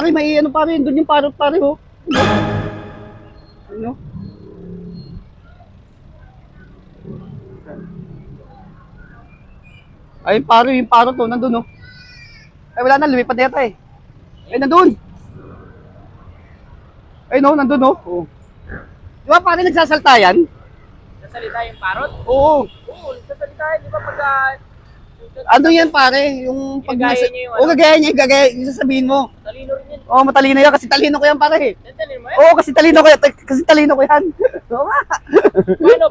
Pare, may ano pare, doon yung parot pare, oh. Ano? Ayun pare, yung parot, oh, nandun, oh. Ay, wala na, lumipad na yata, eh. Ay, nandun. Ay, no, nandun, oh. Oh. Di ba pare, nagsasalta yan? Nagsasalita yung parot? Oo. Oo, nagsasalita yan. Di ba pag... Ano yan pare, yung pag Gagaya niya yung ano? Oo, gagaya niya, yung sasabihin mo. Talino rin yan. Oo, matalino yan kasi talino ko yan pare. Nantalin mo yan? Oo, kasi talino ko yan. Kasi talino ko yan. Oo nga.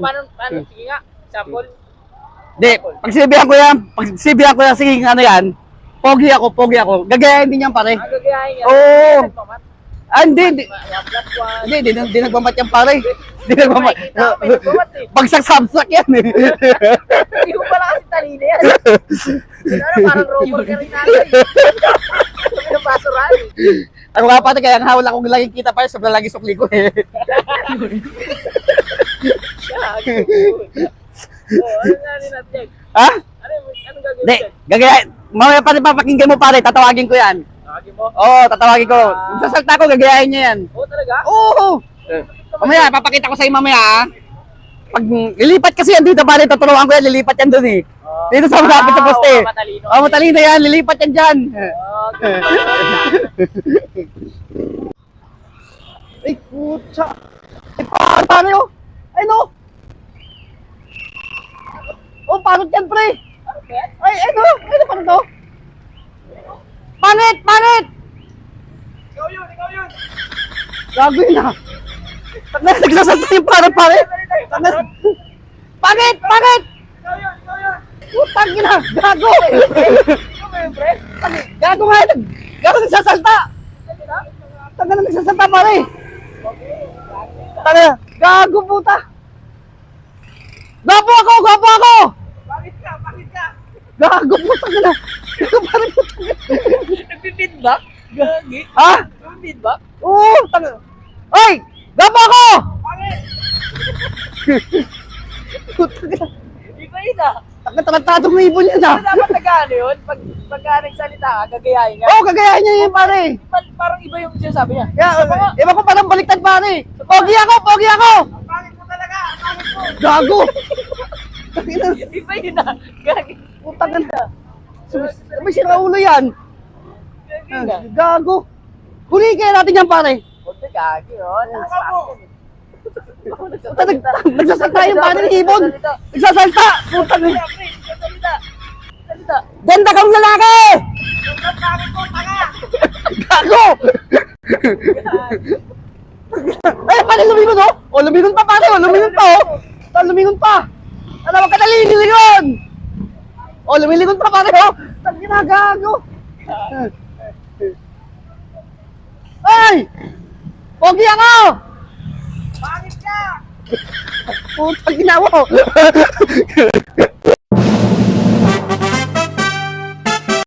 Paano? Sige nga, example. Hindi, pag sinabihan ko yan, sige ano yan, pogi ako. Gagayahin din yan pare. Ang gagayahin niya. Oo. Nagmamat. Ah, hindi. 1+1. Hindi nagmamat yan pare. Hindi nagmamat. Makikita ko, may nagmamat eh. Bagsak-sabsak yan eh. Hindi mo pala kasi talino yan. Ano, parang robot ka rin natin. Sabi ng basurahan eh. Ako nga pare, kaya ang hawal akong laging kita pare, sobrang lagi sukli ko eh. Ano nga rin natin? Ha? Anong gagawin Hindi, dyan? gagayahin. Mamaya pare, papakinggan mo pare, tatawagin ko yan. Nakagin mo? Oo, tatawagin ko. Magsasalta ko, gagayahin niya yan. Oo talaga? Oo. Mamaya, papakita ko sa'yo mamaya ah. Pag lilipat kasi yan dito pare, tuturuan ko yan, lilipat yan doon eh. Dito sa malapit sa poste. Matalino. Oh, matalino yan, lilipat yan dyan. Okay. Ay, putsa. Ay, paano yun? Ay, no. Oh, parot yan, pre. Ay, ano? Ano pa to? Panit! Ikaw yun! Gago yun ah. Nagsasalta yung parot, pare. Panit! Ikaw yun! Putang ina, gago! Ikaw ba yun, pre? Gago nga yun! Gago nagsasalta! Tanga na nagsasalta pare! Tanga, gago puta! Gago ako! Bakit ka? Gago puta ka na! Gago pare puta ka! Nagpipidback? Gagi. Ha? Nagpipidback? Oo! Tanga! Ay! Gago ako! Bakit? Puta ka na! Di ba yun ah? Tanga tarantadong may ibon yan ah! Ano dapat nag-ano yun? Pagka nagsalita ka, gagayahin nga. Oo, gagayahin niya yun pare! Parang iba yung sinasabi niya. Kaya, iba ko parang baliktad pare! Pogi ako! Ang pangit mo talaga! Ang pangit mo! Gago! Tangina, Di ba yun ah? Gagi. puta ka na! May siraulo yan! Gagi na. Gago! Huli kaya natin yan pare! Huwag na gagi oh. Taas-taas yan eh. Nagsasalta yung pare ng ibon! Nagsasalta! Puta na! Salita. Ganda kang lalaki! Ang pangit mo, tanga! Gago! Ay, pare lumingon oh! O, lumingon pa pare! O, lumingon pa oh! Lumingon pa! Ano, wag ka nalililingon! O, lumilingon pa pare oh! Saan ginagago? Ay! Pogi ako! Pangit ka! Putang ginawa ko!